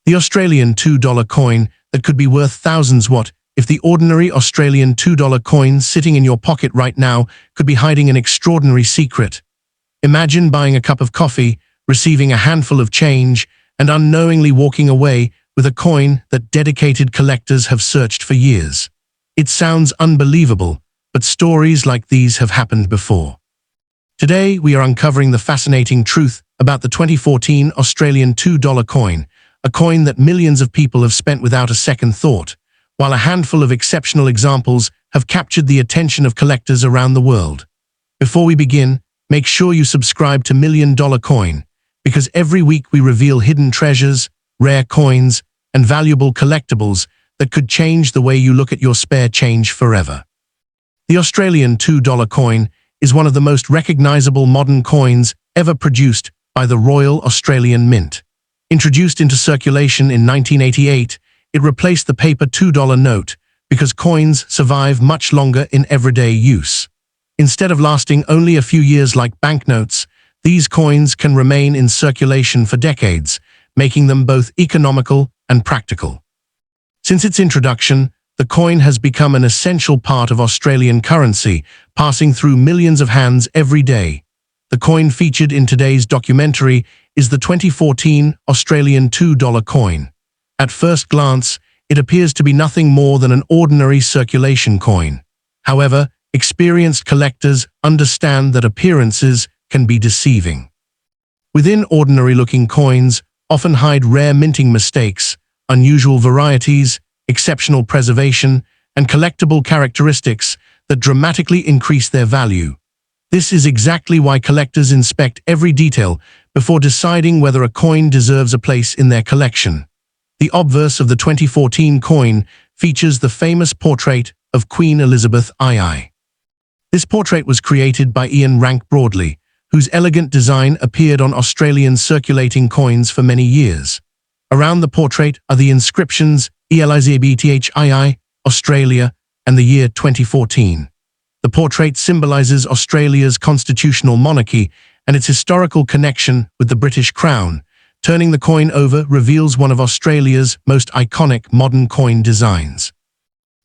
The Australian $2 coin that could be worth thousands. What if the ordinary Australian $2 coin sitting in your pocket right now could be hiding an extraordinary secret? Imagine buying a cup of coffee, receiving a handful of change, and unknowingly walking away with a coin that dedicated collectors have searched for years. It sounds unbelievable, but stories like these have happened before. Today, we are uncovering the fascinating truth about the 2014 Australian $2 coin, a coin that millions of people have spent without a second thought, while a handful of exceptional examples have captured the attention of collectors around the world. Before we begin, make sure you subscribe to $1 Million Coin, because every week we reveal hidden treasures, rare coins, and valuable collectibles that could change the way you look at your spare change forever. The Australian $2 coin is one of the most recognizable modern coins ever produced by the Royal Australian Mint. Introduced into circulation in 1988, it replaced the paper $2 note because coins survive much longer in everyday use. Instead of lasting only a few years like banknotes, these coins can remain in circulation for decades, making them both economical and practical. Since its introduction, the coin has become an essential part of Australian currency, passing through millions of hands every day. The coin featured in today's documentary is the 2014 Australian $2 coin. At first glance, it appears to be nothing more than an ordinary circulation coin. However, experienced collectors understand that appearances can be deceiving. Within ordinary-looking coins often hide rare minting mistakes, unusual varieties, exceptional preservation, and collectible characteristics that dramatically increase their value. This is exactly why collectors inspect every detail before deciding whether a coin deserves a place in their collection. The obverse of the 2014 coin features the famous portrait of Queen Elizabeth II. This portrait was created by Ian Rank Broadley, whose elegant design appeared on Australian circulating coins for many years. Around the portrait are the inscriptions ELIZABTHII, Australia, and the year 2014. The portrait symbolizes Australia's constitutional monarchy and its historical connection with the British Crown. Turning the coin over reveals one of Australia's most iconic modern coin designs.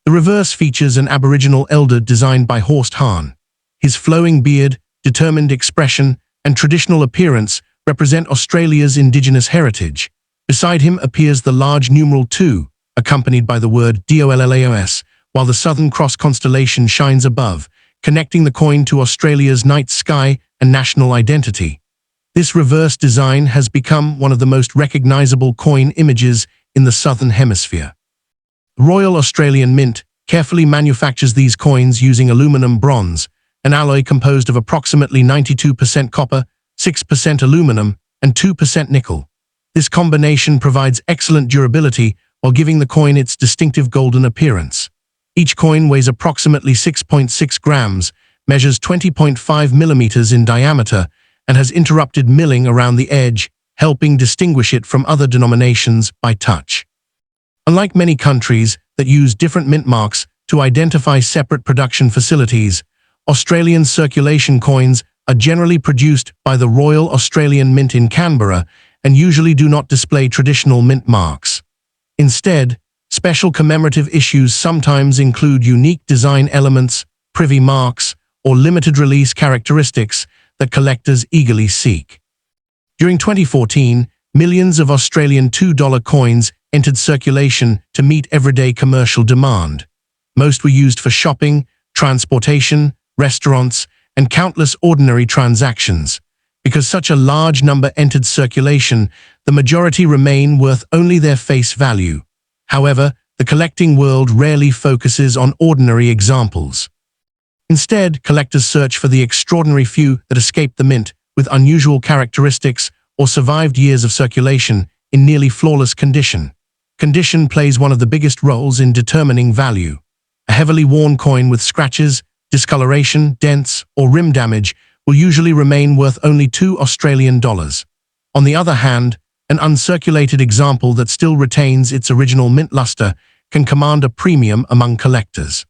The reverse features an Aboriginal elder designed by Horst Hahn. His flowing beard, determined expression, and traditional appearance represent Australia's Indigenous heritage. Beside him appears the large numeral 2, accompanied by the word DOLLAOS, while the Southern Cross constellation shines above, connecting the coin to Australia's night sky and national identity. This reverse design has become one of the most recognizable coin images in the Southern Hemisphere. The Royal Australian Mint carefully manufactures these coins using aluminum bronze, an alloy composed of approximately 92% copper, 6% aluminum, and 2% nickel. This combination provides excellent durability while giving the coin its distinctive golden appearance. Each coin weighs approximately 6.6 grams, measures 20.5 millimeters in diameter, and has interrupted milling around the edge, helping distinguish it from other denominations by touch. Unlike many countries that use different mint marks to identify separate production facilities, Australian circulation coins are generally produced by the Royal Australian Mint in Canberra and usually do not display traditional mint marks. Instead, special commemorative issues sometimes include unique design elements, privy marks, or limited release characteristics that collectors eagerly seek. During 2014, millions of Australian $2 coins entered circulation to meet everyday commercial demand. Most were used for shopping, transportation, restaurants, and countless ordinary transactions. Because such a large number entered circulation, the majority remain worth only their face value. However, the collecting world rarely focuses on ordinary examples. Instead, collectors search for the extraordinary few that escaped the mint with unusual characteristics or survived years of circulation in nearly flawless condition. Condition plays one of the biggest roles in determining value. A heavily worn coin with scratches, discoloration, dents, or rim damage will usually remain worth only $2. On the other hand, an uncirculated example that still retains its original mint luster can command a premium among collectors.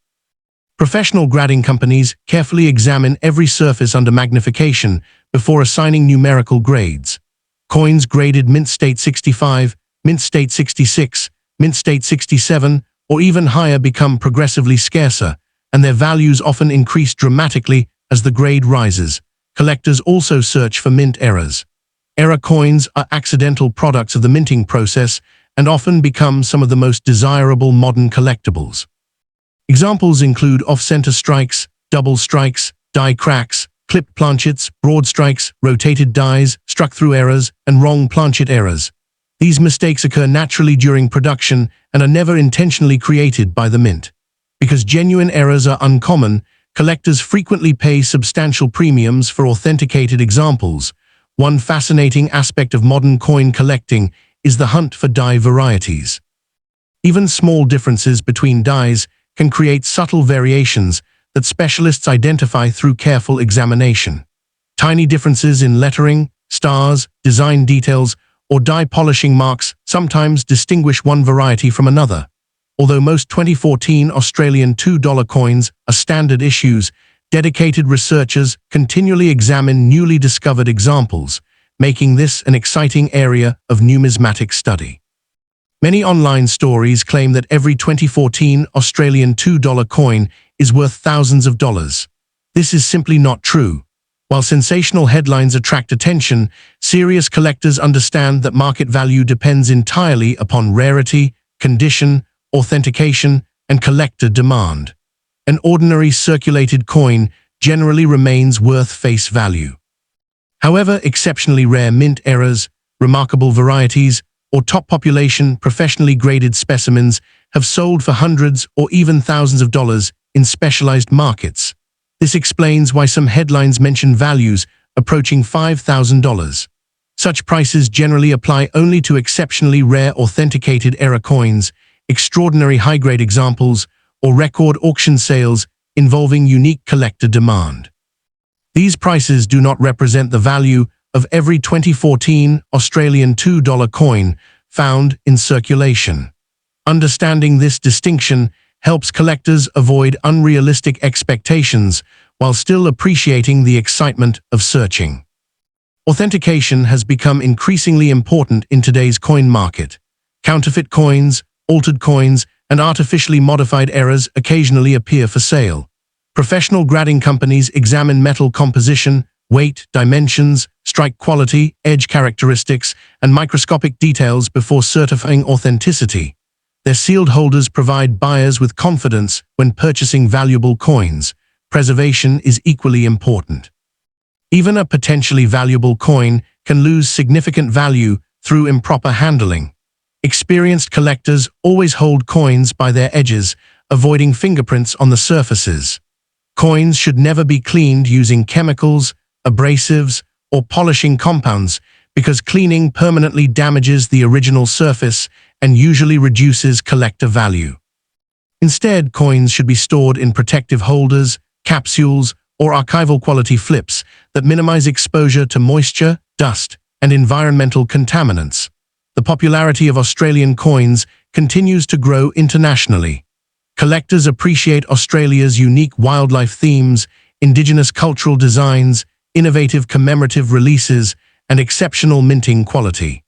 Professional grading companies carefully examine every surface under magnification before assigning numerical grades. Coins graded mint state 65, mint state 66, mint state 67, or even higher become progressively scarcer, and their values often increase dramatically as the grade rises. Collectors also search for mint errors. Error coins are accidental products of the minting process and often become some of the most desirable modern collectibles. Examples include off-center strikes, double strikes, die cracks, clipped planchets, broad strikes, rotated dies, struck-through errors, and wrong planchet errors. These mistakes occur naturally during production and are never intentionally created by the mint. Because genuine errors are uncommon, collectors frequently pay substantial premiums for authenticated examples. One fascinating aspect of modern coin collecting is the hunt for die varieties. Even small differences between dies can create subtle variations that specialists identify through careful examination. Tiny differences in lettering, stars, design details, or die polishing marks sometimes distinguish one variety from another. Although most 2014 Australian $2 coins are standard issues, dedicated researchers continually examine newly discovered examples, making this an exciting area of numismatic study. Many online stories claim that every 2014 Australian $2 coin is worth thousands of dollars. This is simply not true. While sensational headlines attract attention, serious collectors understand that market value depends entirely upon rarity, condition, authentication, and collector demand. An ordinary circulated coin generally remains worth face value. However, exceptionally rare mint errors, remarkable varieties, or top population, professionally graded specimens have sold for hundreds or even thousands of dollars in specialized markets. This explains why some headlines mention values approaching $5,000. Such prices generally apply only to exceptionally rare authenticated error coins, extraordinary high-grade examples, or record auction sales involving unique collector demand. These prices do not represent the value of every 2014 Australian $2 coin found in circulation. Understanding this distinction helps collectors avoid unrealistic expectations while still appreciating the excitement of searching. Authentication has become increasingly important in today's coin market. Counterfeit coins, altered coins, and artificially modified errors occasionally appear for sale. Professional grading companies examine metal composition, weight, dimensions, strike quality, edge characteristics, and microscopic details before certifying authenticity. Their sealed holders provide buyers with confidence when purchasing valuable coins. Preservation is equally important. Even a potentially valuable coin can lose significant value through improper handling. Experienced collectors always hold coins by their edges, avoiding fingerprints on the surfaces. Coins should never be cleaned using chemicals, abrasives, or polishing compounds because cleaning permanently damages the original surface and usually reduces collector value. Instead, coins should be stored in protective holders, capsules, or archival quality flips that minimize exposure to moisture, dust, and environmental contaminants. The popularity of Australian coins continues to grow internationally. Collectors appreciate Australia's unique wildlife themes, indigenous cultural designs, innovative commemorative releases, and exceptional minting quality.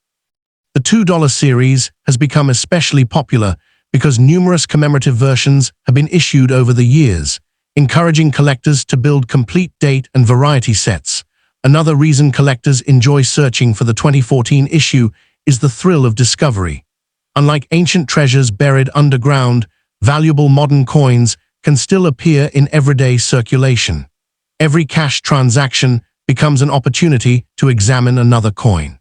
The $2 series has become especially popular because numerous commemorative versions have been issued over the years, encouraging collectors to build complete date and variety sets. Another reason collectors enjoy searching for the 2014 issue is the thrill of discovery. Unlike ancient treasures buried underground, valuable modern coins can still appear in everyday circulation. Every cash transaction becomes an opportunity to examine another coin.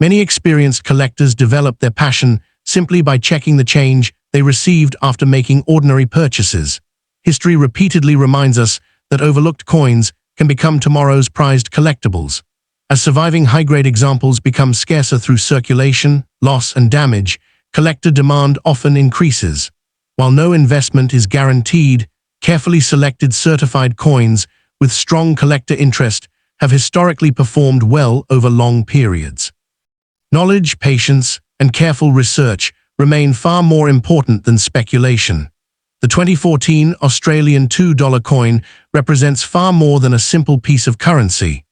Many experienced collectors develop their passion simply by checking the change they received after making ordinary purchases. History repeatedly reminds us that overlooked coins can become tomorrow's prized collectibles. As surviving high-grade examples become scarcer through circulation, loss, and damage, collector demand often increases. While no investment is guaranteed, carefully selected certified coins with strong collector interest have historically performed well over long periods. Knowledge, patience, and careful research remain far more important than speculation. The 2014 Australian $2 coin represents far more than a simple piece of currency.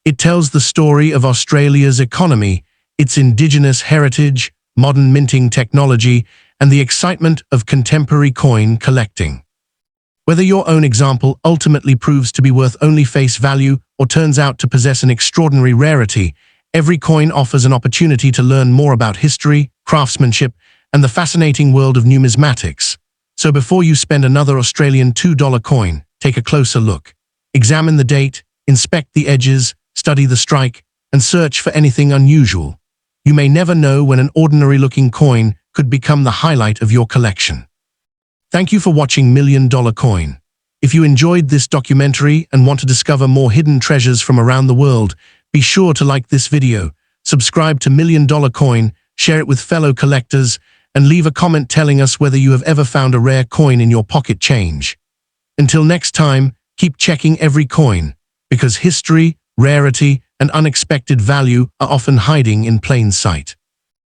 It tells the story of Australia's economy, its indigenous heritage, modern minting technology, and the excitement of contemporary coin collecting. Whether your own example ultimately proves to be worth only face value or turns out to possess an extraordinary rarity, every coin offers an opportunity to learn more about history, craftsmanship, and the fascinating world of numismatics. So before you spend another Australian $2 coin, take a closer look. Examine the date, inspect the edges, study the strike, and search for anything unusual. You may never know when an ordinary-looking coin could become the highlight of your collection. Thank you for watching $1 Million Coin. If you enjoyed this documentary and want to discover more hidden treasures from around the world, be sure to like this video, subscribe to $1 Million Coin, share it with fellow collectors, and leave a comment telling us whether you have ever found a rare coin in your pocket change. Until next time, keep checking every coin, because history, rarity, and unexpected value are often hiding in plain sight.